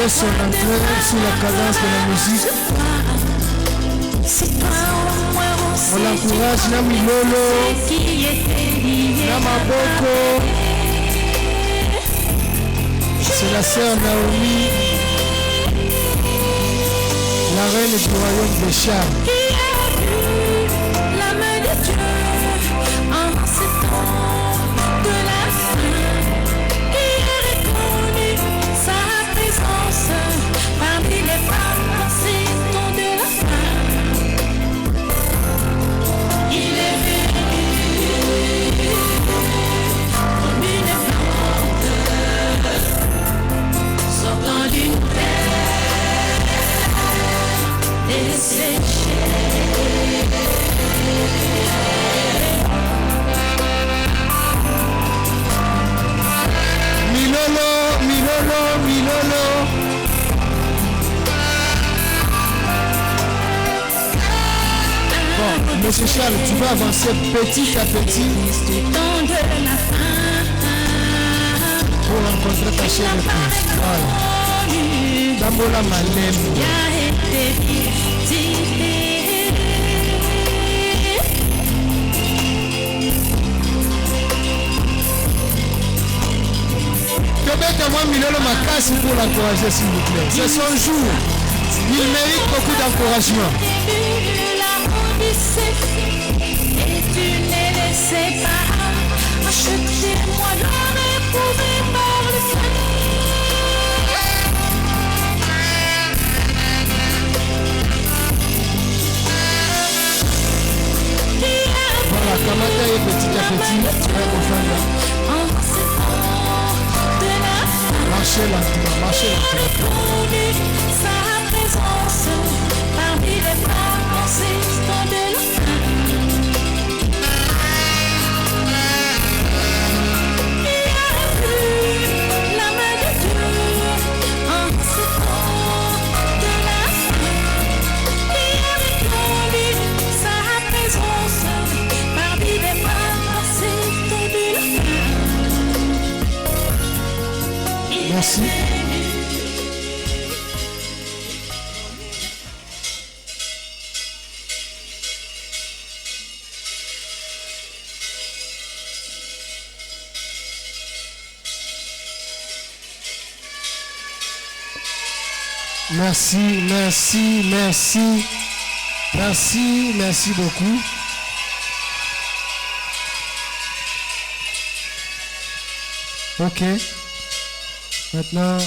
fait son entrée sous la cadence de la musique. On l'encourage, na Milolo, na Maboko. C'est la sœur Naomi, la reine du royaume des charmes. Qui a vu la main de Dieu en ces temps de la fin? Qui a reconnu sa présence parmi les femmes en ces temps de la fin? Il est venu comme une plante sortant d'une terre desséchée. Milolo, Milolo, Milolo. Bon, monsieur Charles, tu vas avancer petit à petit pour rencontrer ta chère épouse. Voilà. D'Amola Malem. Moi, Milolo Makasi pour l'encourager, s'il vous plaît. C'est son jour. Il mérite beaucoup d'encouragement. Et tu n'es laissé pas achetez-moi l'or éprouvé par le feu. Voilà, Kamata est petit à petit. Marchez lentement, marchez lentement. Sa présence parmi les femmes en ces temps de la fin. Qui a vu la main de Dieu en ces temps de la fin? Qui a reconnu sa présence parmi les femmes en ces temps de la fin? Merci. Merci, merci, merci. Merci, merci beaucoup. Ok. Maintenant,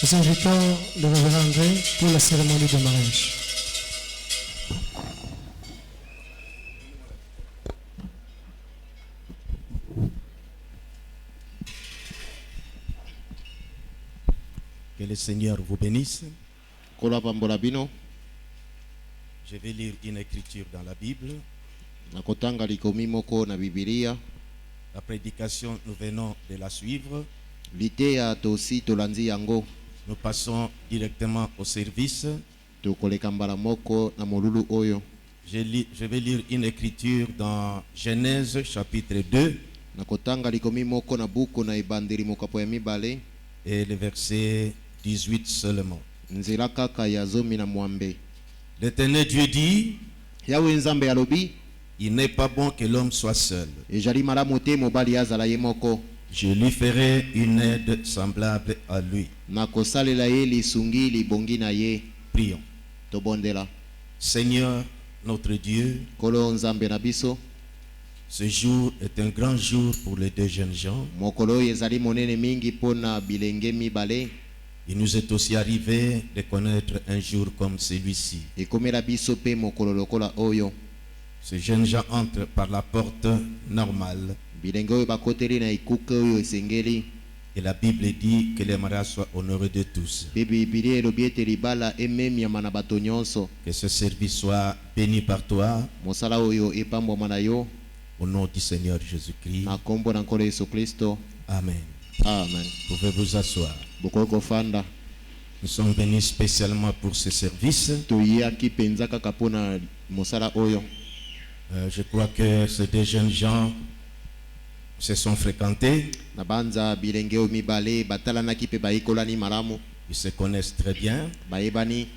nous invitons le révérend André pour la cérémonie de mariage. Que le Seigneur vous bénisse. Je vais lire une écriture dans la Bible. La prédication, nous venons de la suivre. Nous passons directement au service. Je vais lire une écriture dans Genèse chapitre 2 et le verset 18 seulement. L'Éternel Dieu dit: il n'est pas bon que l'homme soit seul. Je lui ferai une aide semblable à lui. Prions. Seigneur, notre Dieu, ce jour est un grand jour pour les deux jeunes gens. Il nous est aussi arrivé de connaître un jour comme celui-ci. Ces jeunes gens entrent par la porte normale. Et la Bible dit que les mariages soient honorés de tous. Que ce service soit béni par toi. Au nom du Seigneur Jésus-Christ. Amen. Amen. Vous pouvez vous asseoir. Nous sommes venus spécialement pour ce service. Je crois que ces deux jeunes gens se sont fréquentés, na banza bilengeo mibale batalanaki pe baikolani malamu ils se connaissent très bien. bayebani.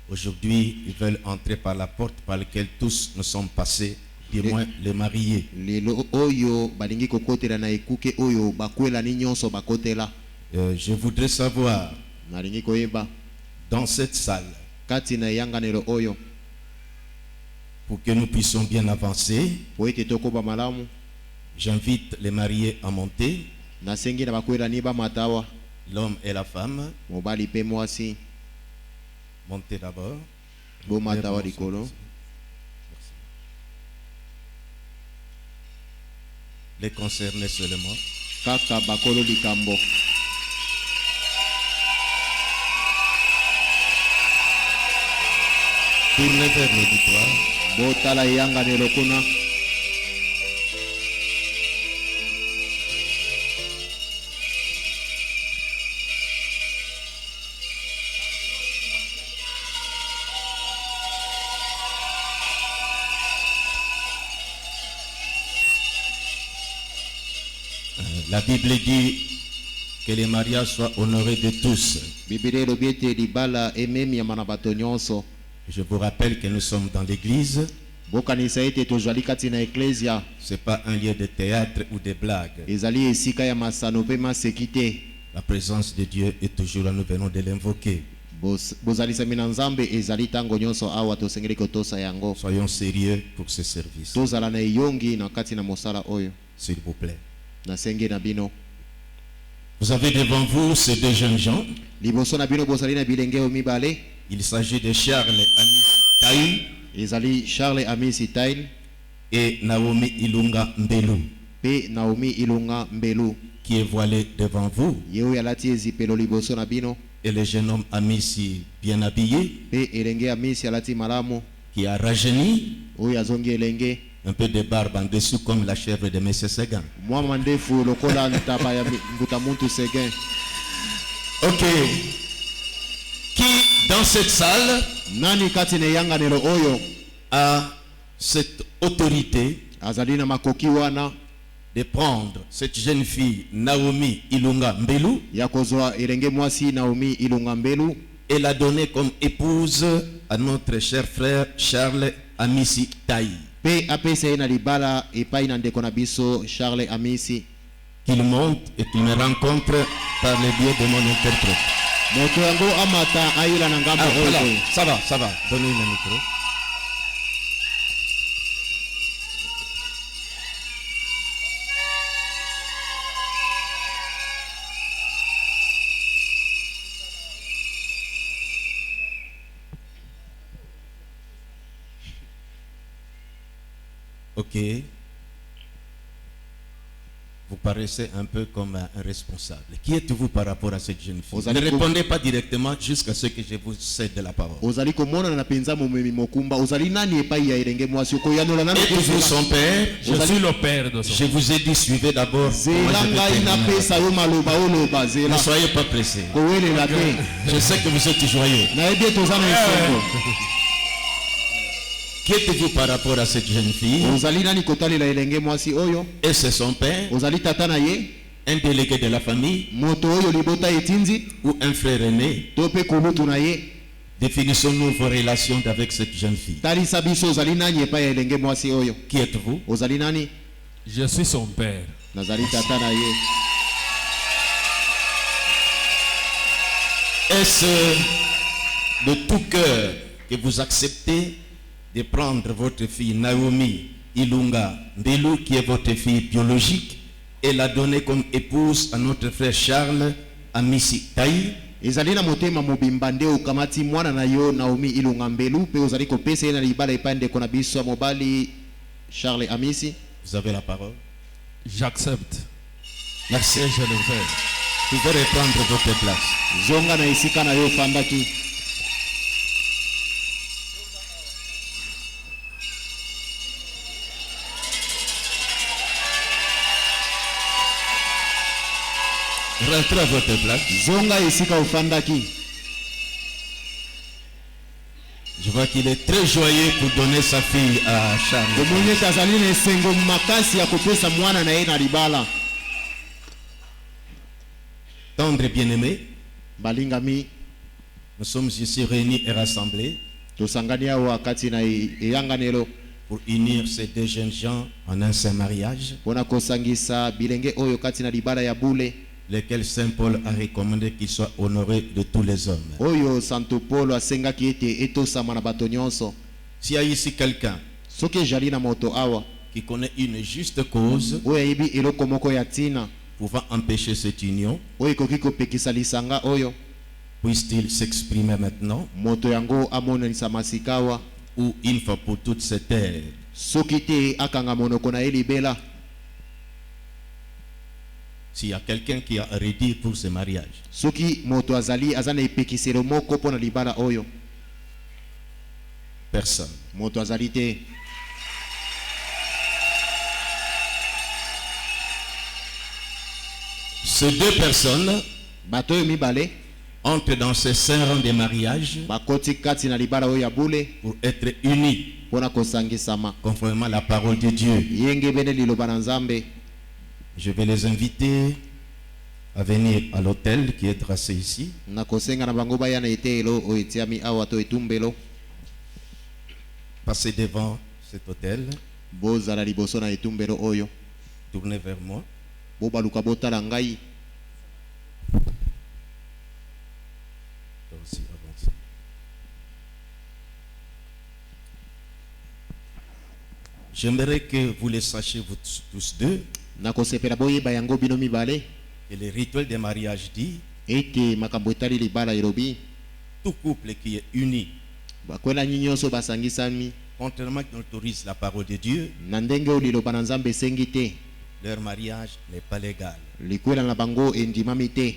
Aujourd'hui, ils veulent entrer par la porte par laquelle tous nous sommes passés, du moins les mariés. Lelo oyo balingi kokotela na ekuke oyo bakwelani nyonso bakotela. Je voudrais savoir, Nalingi koyeba dans cette salle, kati na yanganelo oyo pour que nous puissions bien avancer, po ete tokoba malamu, j'invite les mariés à monter, nasengi na bakwelani bamatawa l'homme et la femme. mobali pe mwasi Montez d'abord. bomatawa likolo. Merci. Les concernés seulement. Kaka bakolo likambo. Tournez vers l'auditoire. Botala yanganelo kuna. La Bible dit que les mariages soient honorés de tous. Biblia lobiete libala ememi ya manabato nyonso. Je vous rappelle que nous sommes dans l'église. Bokanisa ete tozali kati na eklesia. Ce n'est pas un lieu de théâtre ou de blagues. Ezali esika ya masano pe masekite. La présence de Dieu est toujours là, nous venons de l'invoquer. Bozalisa mina nzambe ezali tango nyonso awa tosengeli kotosa yango. Soyons sérieux pour ce service. Tozala na yongi na kati na mosala oyo. S'il vous plaît. Nasenge na bino. Vous avez devant vous ces deux jeunes gens. Liboso na bino bozali na bilengeo mibale. Il s'agit de Charles Amisi Taï Ezali Charles Amisi Taïl et Naomi Ilunga Mbelu, pe Naomi Ilunga Mbelu. qui est voilé devant vous. Yeo yalati ezipelo liboso na bino. Et le jeune homme Amisi bien habillé, Pe elenge Amisi alati malamu. qui a rajeuni, Oyo azongi elenge. un peu de barbe en dessous comme la chèvre de M. Segan. Mwama ndefu lokola ntaba ya nguta muntu Seguin. Ok. Qui dans cette salle Nani kati na yanganelo oyo a cette autorité azali na makoki wana de prendre cette jeune fille Naomi Ilunga Mbelu ya kozwa elenge mwasi Naomi Ilunga Mbelu et la donner comme épouse à notre cher frère Charles Amisi Taï. pe apesa ye na libala epai na ndeko na biso Charles Amisi. Qu'il monte et qu'il me rencontre par le biais de mon interprète. Moto yango amata ayila na ngambo Ah, voilà. oyo. Ça va. Donnez le micro. Ok. Vous paraissez un peu comme un responsable. Qui êtes-vous par rapport à cette jeune fille? Vous allez Ne répondez pas directement jusqu'à ce que je vous cède la parole. Ozali komona na penza momemi mokumba ozali nani epai ya elenge mwasi koyanola nani Êtes-vous son père? Je suis le père de son. Je vous ai dit, suivez d'abord. Moi, zela je vais ngai terminer. napesa yo maloba oloba Ne zela soyez pas pressés. kowelela te. Je sais que vous êtes joyeux. nayebi ete oza na esengo. Qui êtes-vous par rapport à cette jeune fille? Ozali nani kotalela elenge mwasi oyo? Et c'est son père, Ozali tata na ye? un délégué de la famille Moto oyo libota etindi? ou un frère aîné? To pe kulutu na ye? Définissons-nous vos relations avec cette jeune fille. Talisa biso ozali nani epai ya elenge mwasi oyo? Qui êtes-vous? Ozali nani? Je suis son père. Nazali tata na ye. Est-ce de tout cœur que vous acceptez de prendre votre fille Naomi Ilunga Mbelu, qui est votre fille biologique, et la donner comme épouse à notre frère Charles Amisi Taï? Ezali na motema mobimba nde okamati mwana na yo Naomi Ilunga Mbelu pe ozali kopesa ye na libala epai ndeko na biso ya mobali Charles Amisi. Vous avez la parole. J'accepte. Merci. Et je le fais. Vous pouvez reprendre votre place. Zonga na esika na yo fandaki. Rentrez à votre place. Zonga esika ofandaki. Je vois qu'il est très joyeux pour donner sa fille à Charles. omoni tazali na esengo makasi ya kopesa mwana na ye na libala. Tendre et bien-aimé, balingami nous sommes ici réunis et rassemblés tosangani awa kati na eyanganelo pour unir ces deux jeunes gens en un saint mariage, mpona kosangisa bilenge oyo kati na libala ya bule lesquels Saint Paul a recommandé qu'ils soient honorés de tous les hommes. oyo santo polo asengaki ete etosama na bato nyonso. S'il y a ici quelqu'un soki ezali na moto awa qui connaît une juste cause oyo ayebi eloko moko ya ntina pouvant empêcher cette union, oyo ekoki kopekisa lisanga oyo, puisse-t-il s'exprimer maintenant moto yango amonanisa masika awa, ou une fois pour toutes se taire. soki te akanga monoko na ye libela. S'il y a quelqu'un qui a à redire pour ce mariage, soki moto azali aza na epekiselo moko mpo na libala oyo, personne. moto azali te. Ces deux personnes bato oyo mibale entrent dans ce saint rang des mariages bakoti kati na libala oyo ya bule pour être unis mpo na kosangisama conformément à la parole de Dieu. yenge bene liloba na Nzambe. Je vais les inviter à venir à l'hôtel qui est tracé ici. nakosenga na bango baya na etelo oyo etiami awa to etumbelo. Passez devant cet hôtel, bozala liboso na etumbelo oyo, tournez vers moi. bobaluka botala ngai. Aussi, avancez. J'aimerais que vous les sachiez, vous tous deux, nakosepela boyeba yango bino mibale que le rituel des mariages dit ete makambo etali libala elobi tout couple qui est uni, bakwelani nyonso basangisami contrairement à ce qu'autorise la parole de Dieu, na ndenge oyo liloba na Nzambe esengi te, leur mariage n'est pas légal. likwela na bango endimami te.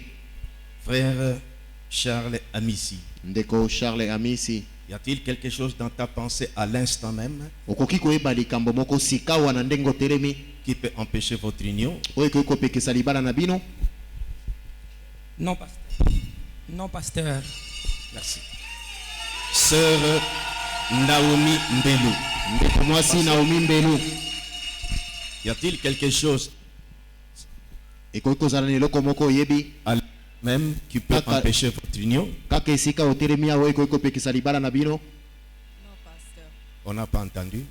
Frère Charles Amissi, ndeko Charles Amisi, y a-t-il quelque chose dans ta pensée à l'instant même okoki koyeba likambo moko sika wana ndenge otelemi qui peut empêcher votre union? oyo ekoki kopekisa libala na bino? Non, pasteur. Non, pasteur. Merci. Sœur Naomi Mbelu, ndeko mwasi Naomi Mbelu, y a-t-il quelque chose ekoki kozala na eloko moko oyebi à même qui peut Kaka- empêcher votre union? kaka esika otelemi awa ekoki kopekisa libala na bino? Non, pasteur. On n'a pas entendu.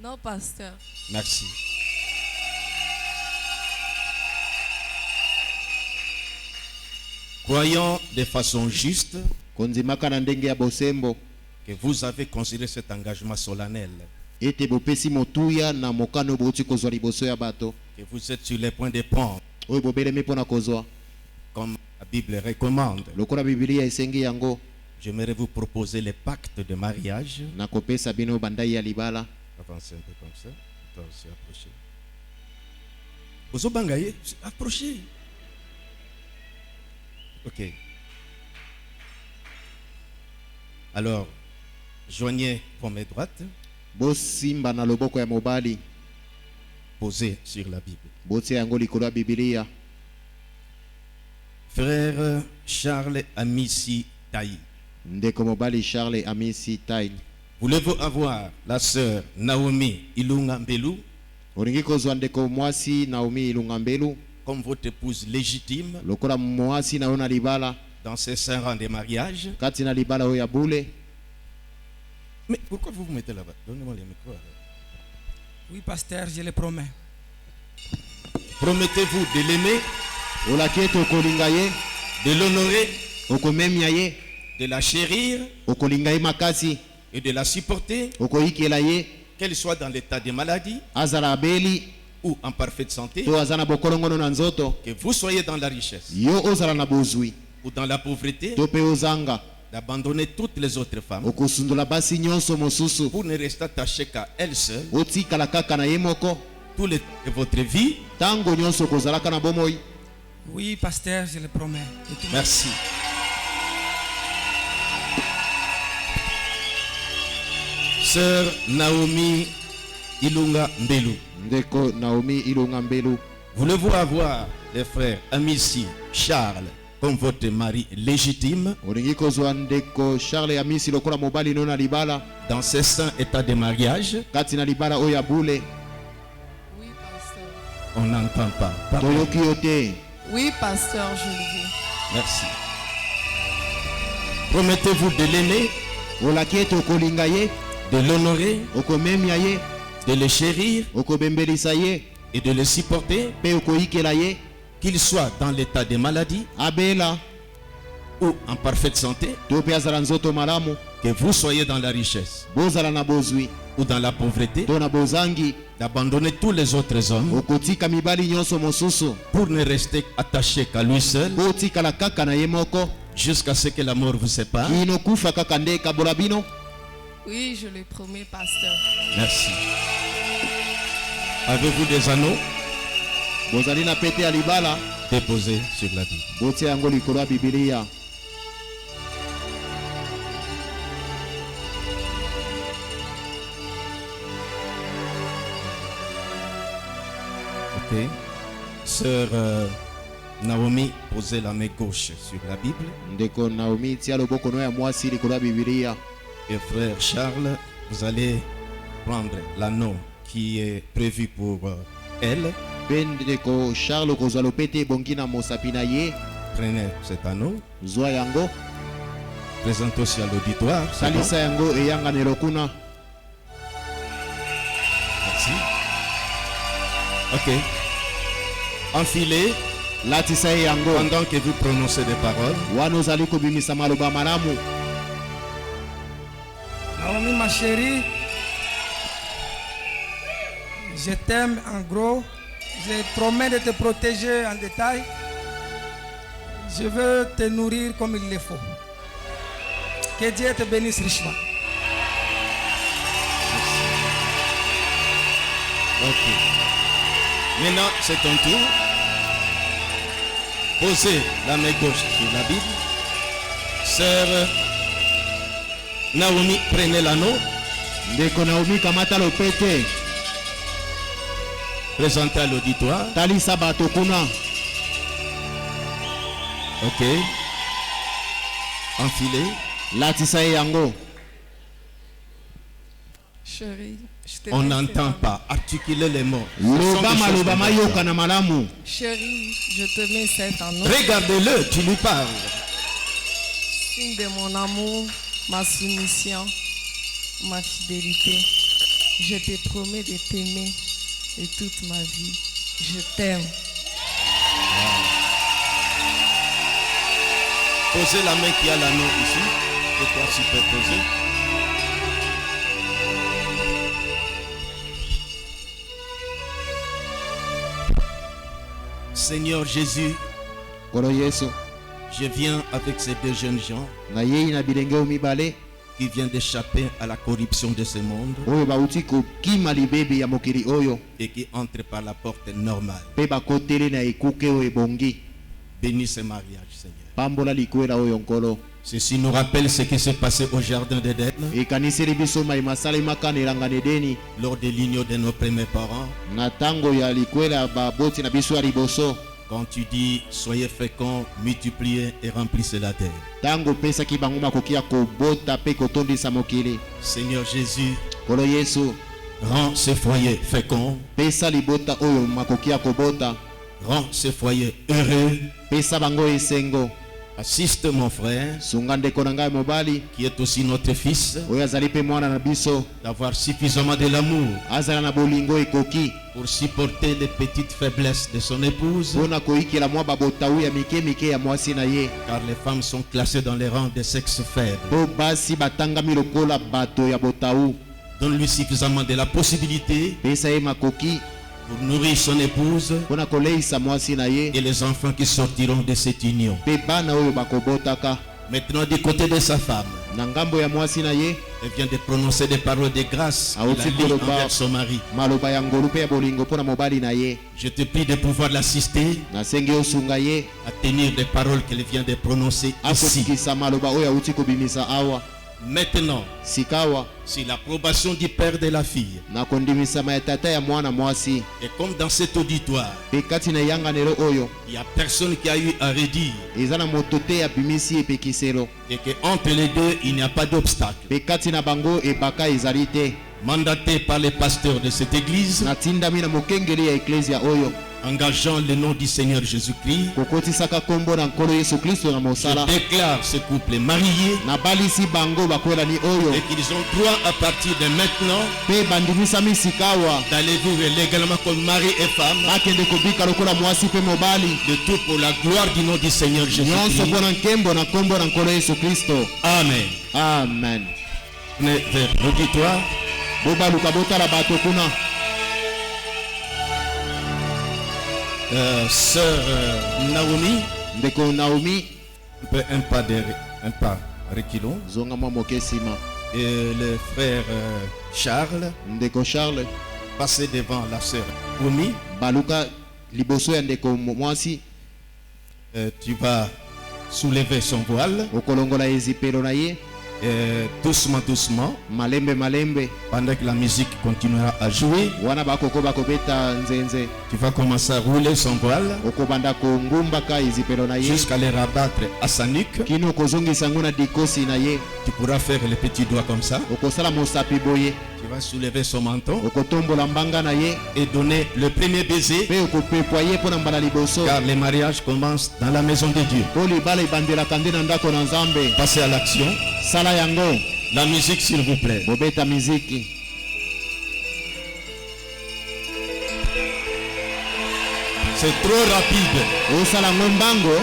Non, pasteur. Merci. Croyons de façon juste konzimaka na ndenge ya bosembo que vous avez considéré cet engagement solennel, ete bopesi motuya na mokano oyo bouti kozwa liboso ya bato que vous êtes sur le point de prendre, oyo bobelemi mpo na kozwa comme la Bible recommande. lokola bibilia esengi yango. J'aimerais vous proposer le pacte de mariage. nakopesa bino bandai ya libala. Avancez un peu comme ça. Toi aussi, approchez. Ozobangaye, approchez. Ok. Alors, joignez vos mains droites, bosimba na loboko ya mobali, posez sur la Bible. botia yango likolo ya bibilia. Frère Charles Amissi Taï, ndeko mobali Charles Amisi Tai, voulez-vous avoir la sœur Naomi Ilunga Mbelu olingi kozwa ndeko mwasi Naomi Ilunga Mbelu comme votre épouse légitime lokola mwasi na yo na libala dans ces 5 rangs de mariage? kati na libala oyo ya bule? Mais pourquoi vous vous mettez là-bas? Donnez-moi le micro. Alors. Oui, pasteur, je le promets. Promettez-vous de l'aimer, olaki ete okolinga ye, de l'honorer, okomemia ye, de la chérir okolinga ye makasi, et de la supporter, okoyikela ye, qu'elle soit dans l'état de maladie azala abeli ou en parfaite santé, to aza na bokolongono na nzoto, que vous soyez dans la richesse yo ozala na bozwi ou dans la pauvreté, to pe ozanga, d'abandonner toutes les autres femmes okosundola basi nyonso mosusu, pour ne rester attaché qu'à elle seule otikala kaka na ye moko tout le temps de votre vie. tango nyonso okozalaka na bomoi. Oui, pasteur, je le promets. De tout mon- Merci. Sœur Naomi Ilunga Mbelu, ndeko Naomi Ilunga Mbelu, voulez-vous avoir les frères Amissi Charles comme votre mari légitime olingi kozwa ndeko Charles Amisi lokola mobali no na libala dans ces saints états de mariage. kati na libala oyo ya bule. Oui, pasteur. On n'entend pas. Pardon. Toyoki yo te. Oui, pasteur, je le vis. Merci. Promettez-vous de l'aimer, olaki ete okolinga ye, de l'honorer, okomemia ye, de le chérir okobembelisa ye, et de le supporter, mpe okoyikela ye, qu'il soit dans l'état de maladie abela ou en parfaite santé, to mpe azala nzoto malamu, que vous soyez dans la richesse bozala na bozwi ou dans la pauvreté, to na bozangi, d'abandonner tous les autres hommes okotika mibali nyonso mosusu pour ne rester attaché qu'à lui seul mpo otikala kaka na ye moko jusqu'à ce que la mort vous sépare. kino kufa kaka nde ekabola bino. Oui, je le promets, pasteur. Merci. Avez-vous des anneaux? Bozali na pete ya libala, Déposés sur la Bible. botia yango likolo ya Bibilia. Ok. Sœur Naomi, posez la main gauche sur la Bible. Ndeko Naomi tia loboko no ya mwasi likolo ya Bibilia. Et frère Charles, vous allez prendre l'anneau qui est prévu pour elle. Mpe ndeko Charles okozwa lopete ebongi na mosapi na ye, Prenez cet anneau. zwa yango, Présentez aussi à l'auditoire. C'est bon? salisa yango eyanganelo kuna. Merci. Ok. Enfilez Latisa ye yango pendant que vous prononcez des paroles. wana ozali kobimisa maloba malamu. Naomi, ma chérie, je t'aime en gros. Je promets de te protéger en détail. Je veux te nourrir comme il le faut. Que Dieu te bénisse richement. Ok. Maintenant, c'est ton tour. Posez la main gauche sur la Bible. Sœur Naomi, prenez l'anneau. Ndeko Naomi kamata lopete, Présentez à l'auditoire. talisa bato kuna. Ok. Enfilez. Latisa ye yango. Chérie, je te On laisse n'entend cette pas. Articulez les mots. Ce sont des Loba choses maloba qu'on mayoka entend. na malamu. Chérie, je te mets cet anneau. Regardez-le, tu lui parles. Signe de mon amour, ma soumission, ma fidélité. Je te promets de t'aimer et toute ma vie. Je t'aime. Posez la main qui a l'anneau ici. Et toi superposé. Seigneur Jésus, Kolo Yesu, je viens avec ces deux jeunes gens na yei na bilenge mibale qui viennent d'échapper à la corruption de ce monde oyo bauti kokima libebi ya mokili oyo et qui entrent par la porte normale. mpe bakoteli na ekuke oyo ebongi. Bénis ce mariage, Seigneur. Pambola likwela oyo nkolo. Ceci nous rappelle ce qui s'est passé au jardin d'Éden Ekaniseli biso mai masalemaka na elanga na Edeni lors de l'union de nos premiers parents. na ntango ya likwela ya baboti na biso ya liboso, Quand tu dis soyez féconds, multipliez et remplissez la terre. ntango opesaki bango makoki ya kobota mpe kotondisa mokili. Seigneur Jésus, Kolo Yesu, rends ce foyer fécond, pesa libota oyo makoki ya kobota, rends ce foyer heureux. pesa bango esengo. Assiste mon frère, Sunga ndeko na ngai mobali qui est aussi notre fils, oyo azali mpe mwana na biso, d'avoir suffisamment de l'amour azala na bolingo ekoki pour supporter les petites faiblesses de son épouse, mpona koyikela mwa babotawu ya mike ya mwasi na ye, car les femmes sont classées dans les rangs des sexes faibles. mpo basi batangami lokola bato ya botawu. Donne-lui suffisamment de la possibilité Pesa ye makoki pour nourrir son épouse mpona koleisa mwasi na ye et les enfants qui sortiront de cette union. mpe bana oyo bakobotaka. Maintenant, du côté de sa femme, Na ngambo ya mwasi na ye, elle vient de prononcer des paroles de grâce Ah, qu'il a aussi dit pour le envers bar. son mari. maloba ya ngolu mpe ya bolingo mpona mobali na ye. Je te prie de pouvoir l'assister Nasengi osunga ye à tenir les paroles qu'elle vient de prononcer ici. akotikisa maloba oyo awuti kobimisa awa. Maintenant, sikawa c'est l'approbation du père de la fille. na kondimisama ya tata ya mwana mwasi Et comme dans cet auditoire, pe kati na yanganelo oyo il n'y a personne qui a eu à redire eza na moto te abimisi epekiselo et qu'entre les deux, il n'y a pas d'obstacle. pe kati na bango ebaka ezali te. Mandaté par les pasteurs de cette église, natindami na mokengeli ya eklesia oyo engageant le nom du Seigneur Jésus-Christ, kokotisaka kombo na nkolo yesu kristo na je mosala déclare ce couple marié nabalisi bango bakwelani oyo et qu'ils ont droit à partir de maintenant pe bandimisami sikawa d'aller vivre légalement comme mari et femme, bakende kobika lokola mwasi pe mobali de tout pour la gloire du nom du Seigneur nyonso Jésus-Christ. mpona nkembo na kombo na nkolo yesu kristo. Amen. amen. Venez vers l'auditoire. bobaluka botala bato kuna. Sœur Naomi, ndeko naomi un pas reculons. zonga mwa moke nsima. Et le frère Charles, ndeko charles passez devant la sœur Naomi. baluka liboso ya ndeko mwasi Tu vas soulever son voile okolongola ezipelo na ye doucement, doucement, malembe malembe pendant que la musique continuera à jouer. wana bakoko bakobeta nzenze Tu vas commencer à rouler son voile okobanda kongumbaka ezipelo na ye jusqu'à le rabattre à sa nuque. kino okozongisa yango na dikosi na ye Tu pourras faire les petits doigts comme ça. okosala mosapi boye Tu vas soulever son menton okotombola mbanga na ye et donner le premier baiser, mpe okopepwa ye mpo na mbala liboso car les mariages commencent dans la maison de Dieu. mpo libala ebandelaka nde na ndako na nzambe. Passez à l'action. sala yango. La musique, s'il vous plaît. bobeta miziki. C'est trop rapide. osala ngo mbango.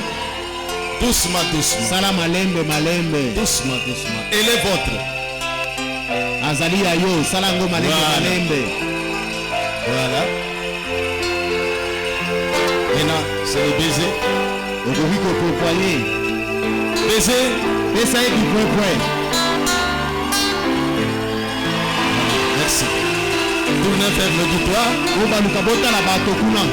Doucement, doucement. sala malembe malembe. Doucement, doucement. Et les vôtres. azali ya yo sala ngo malembe Voilà. malembe. Voilà. Maintenant, c'est le baiser. okoki kopepwa ye. Baiser. pesa ye kipwepwe. Merci. Tournez vers l'auditoire. obaluka botala bato kuna.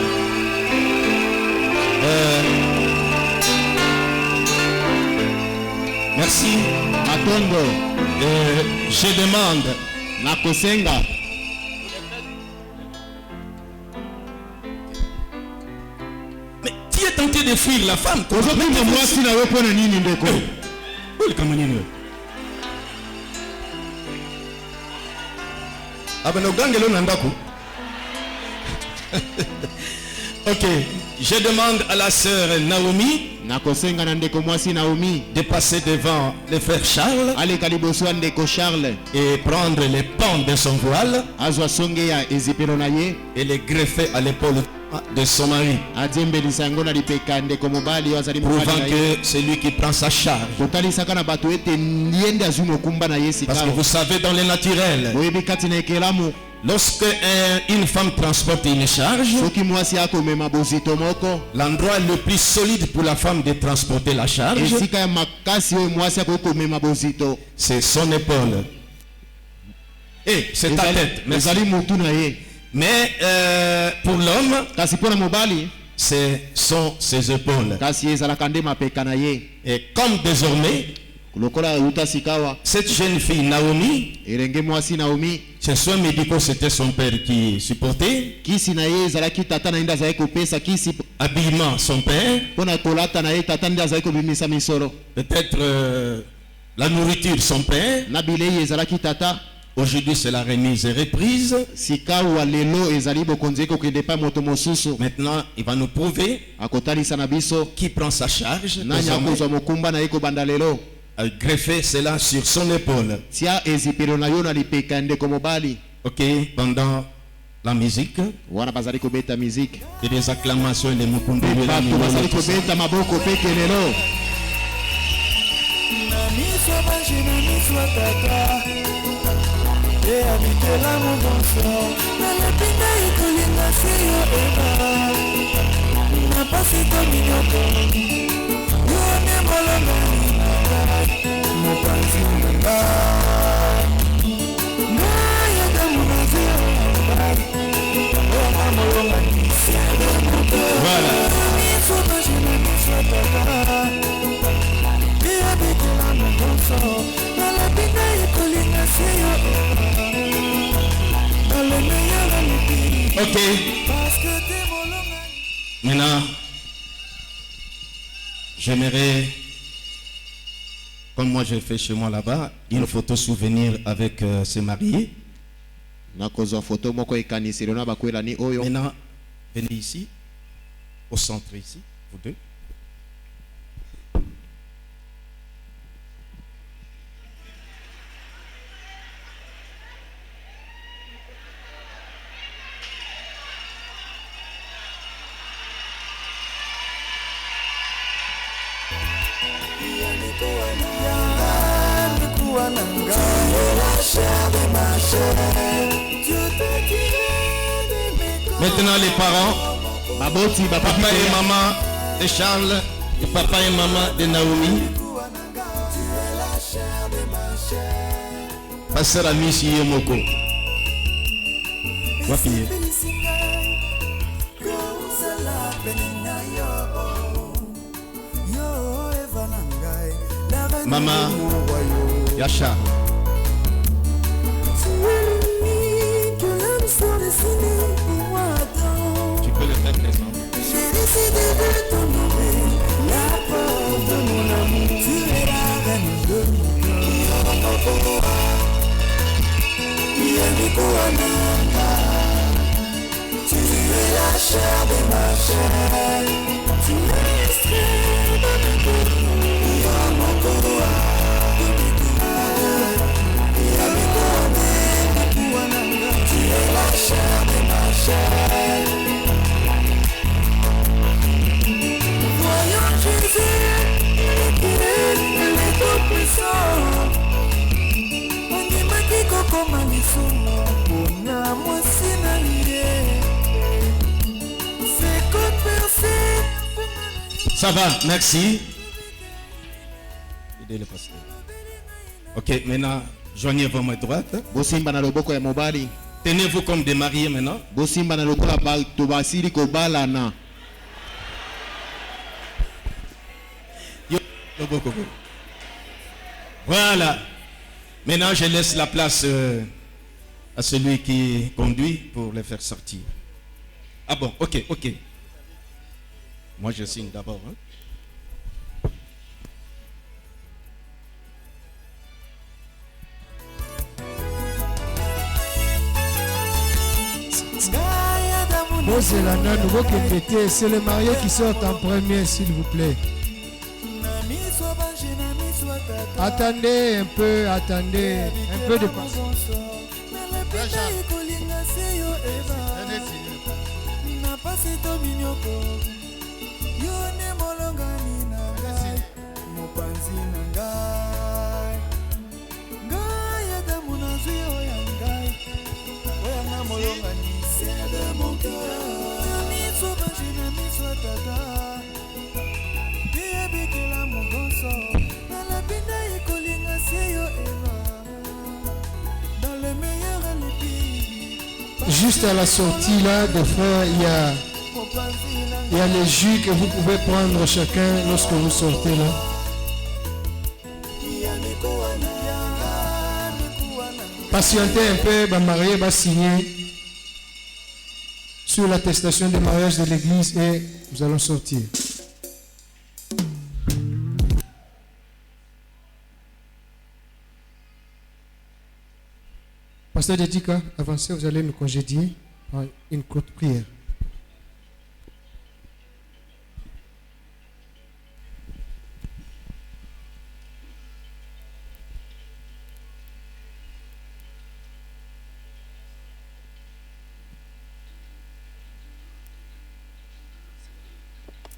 Merci. matondo. Je demande nakosenga. mais tu es tenté de fuir la femme. ozokima mwasi na yo mpo na nini ndeko. Abanogangelo nandako. Ok, je demande à la sœur Naomi nakosenga na ndeko mwasi naomi de passer devant le frère Charles aleka liboso ya ndeko charles et prendre les pans de son voile azwa songe ya ezipelo na ye et les greffer à l'épaule de son mari, adiembelisa yango na lipeka ya ndeko mobali oyo azali mobali prouvant na ye. que c'est lui qui prend sa charge. kotalisaka na bato ete ye nde azwi mokumba na ye Parce que sika. vous savez, dans le naturel, boyebi kati na ekelamu lorsque une femme transporte une charge, soki mwasi akomema bozito moko l'endroit le plus solide pour la femme de transporter la charge, esika ya makasi oyo mwasi akoki komema bozito c'est son épaule. Et c'est ta tête. Merci. ezali motu na ye. Mais pour l'homme, kasi mpo na mobali ce sont ses épaules. kasi ezalaka nde mapeka na ye. Et comme désormais, lokola euta sikawa cette jeune fille Naomi, elenge mwasi naomi ses soins médicaux, c'était son père qui supportait. kisi na ye ezalaki tata na ye nde azalaki kopesa kisi Habillement, son père. mpo na kolata na ye tata nde azalaki kobimisa misolo. Peut-être la nourriture, son père. na bilei ezalaki tata. Aujourd'hui, c'est la remise et reprise. sikawa lelo ezali bokonzi kokende epai moto mosusu. Maintenant, il va nous prouver akotalisa na biso qui prend sa charge. nani désormais, akozwa mokumba na ye kobanda lelo. à greffer cela sur son épaule. tia ezipelo na yo na lipeka ya ndeko mobali. Ok, pendant la musique wana bazali kobeta miziki et les acclamations et les mukundulu. bato bazali kobeta maboko mpe kelelo. na miso banji na miso ya tata e abitela mobonso nalebi ngai kolinga se yo eba na pasi tominyoto yo nde molonga ninanga mopanzi nanga ngai adamu nazi oka molonga nisiademoto miso banji na miso ya tata e abitela mobonso nalebi Ok. Maintenant, j'aimerais, comme moi j'ai fait chez moi là-bas, une photo souvenir avec ses mariés. Nakozwa photo moko ekaniselo na bakwelani oyo. Maintenant, venez ici, au centre ici, vous deux. Maintenant les parents, papa et maman de Charles, et papa et maman de Naomi. Pasteur Amici Yomoko. Wapiye. Maman Yacha. Tu peux le faire présent. J'ai décidé de t'honorer, la porte de mon amour. Tu es la reine de mon cœur. Tu es la chair de ma chair. Tu es l'extrait de mon cœur. Tu es la chair de ma chair. Voyons Jésus, il est tout puissant. On dit ma qui coco manisuma, on a moi sinalie. C'est qu'on percée. Ça va, merci. Aidez le pasteur. Ok, maintenant, joignez vos mains droites. Bosimba na loboko ya mobali. Tenez-vous comme des mariés maintenant. Bosimba na lokola bato basili kobalana. Voilà. Maintenant, je laisse la place à celui qui conduit pour les faire sortir. Ah bon, ok, ok. Moi, je signe d'abord. Hein. Bozelana, nouveau que c'est le marié qui sort en premier, s'il vous plaît. Attendez un peu de patience. Juste à la sortie là, des fois, il y a les jus que vous pouvez prendre chacun lorsque vous sortez là. Patientez un peu, le marié va signer sur l'attestation de mariage de l'église et nous allons sortir. Pasteur Dedika, avancez, vous allez nous congédier par une courte prière.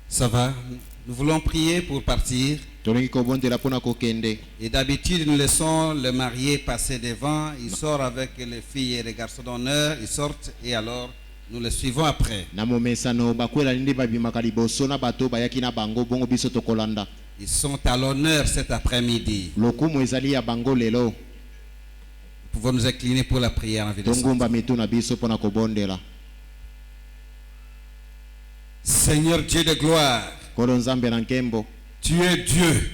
Ça va. Nous voulons prier pour partir. Et d'habitude, nous laissons le marié passer devant. Il sort avec les filles et les garçons d'honneur. Ils sortent et alors nous les suivons après. Ils sont à l'honneur cet après-midi. Nous pouvons nous incliner pour la prière en vie de Seigneur. Seigneur Dieu de gloire, tu es Dieu.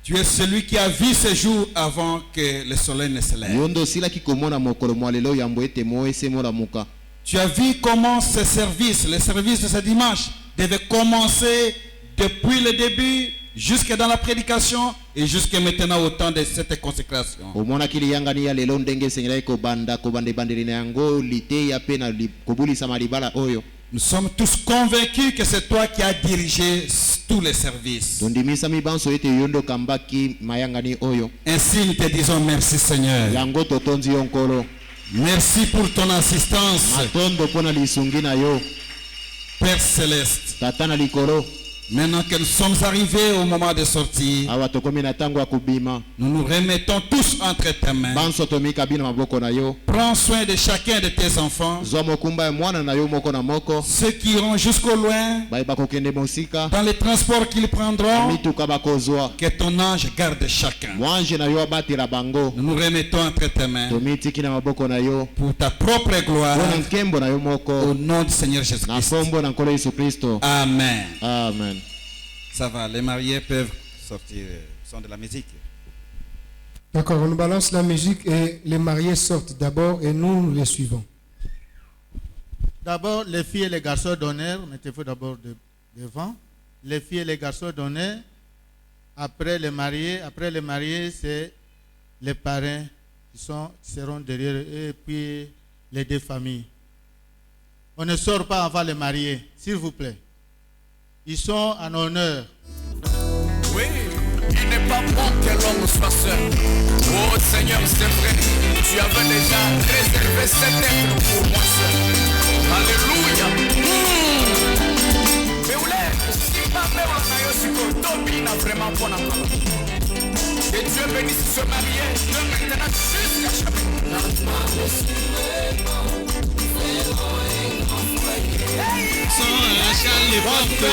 Tu es celui qui a vu ces jours avant que le soleil ne se lève. yondo osilaki komona mokolo mwa lelo yambo ete mo esemola muka. Tu as vu comment ce service, le service de ce dimanche, devait commencer depuis le début jusque dans la prédication et jusque maintenant au temps de cette consécration. omonaki liyangani ya lelo ndenge esengelaki kobanda bandeli na yango liteya mpe na kobulisa malibala oyo. Nous sommes tous convaincus que c'est toi qui as dirigé tous les services. tondimisa mibanso ete yondo kambaki mayangani oyo. Ainsi nous te disons merci Seigneur. yango totonzi yo nkolo. Merci pour ton assistance. matondo mpona lisungi na yo Père Céleste. tata na likolo. Maintenant que nous sommes arrivés au moment de sortir, awa tokomi na ntango ya kobima. nous nous remettons tous entre tes mains. banso tomika bino maboko na yo. Prends soin de chacun de tes enfants. zwa mokumba ya mwana na yo moko na moko. Ceux qui iront jusqu'au loin, baye bakokende mosika. dans les transports qu'ils prendront, mituka bakozwa. que ton ange garde chacun. mwanje na yo abatela bango. Nous nous remettons entre tes mains tomitiki na maboko na yo. pour ta propre gloire, mpona nkembo na yo au moko. nom du Seigneur na Jésus-Christ. kombo na nkolo yesu kristo. Amen. amen. Ça va, les mariés peuvent sortir son de la musique. D'accord, on balance la musique et les mariés sortent d'abord et nous les suivons. D'abord, les filles et les garçons d'honneur, mettez-vous d'abord devant. Les filles et les garçons d'honneur. Après les mariés, c'est les parrains qui seront derrière eux, et puis les deux familles. On ne sort pas avant les mariés, s'il vous plaît. Ils sont en honneur. Oui, il n'est pas bon que l'homme soit seul. Oh Seigneur, c'est vrai, tu avais déjà réservé cet être pour moi seul. Alléluia. Mais où est-ce si pas même on a eu ce qu'on domine vraiment pour la parole. Et Dieu bénisse ce marié de maintenant jusqu'à jamais. Sans la chaîne, les portes de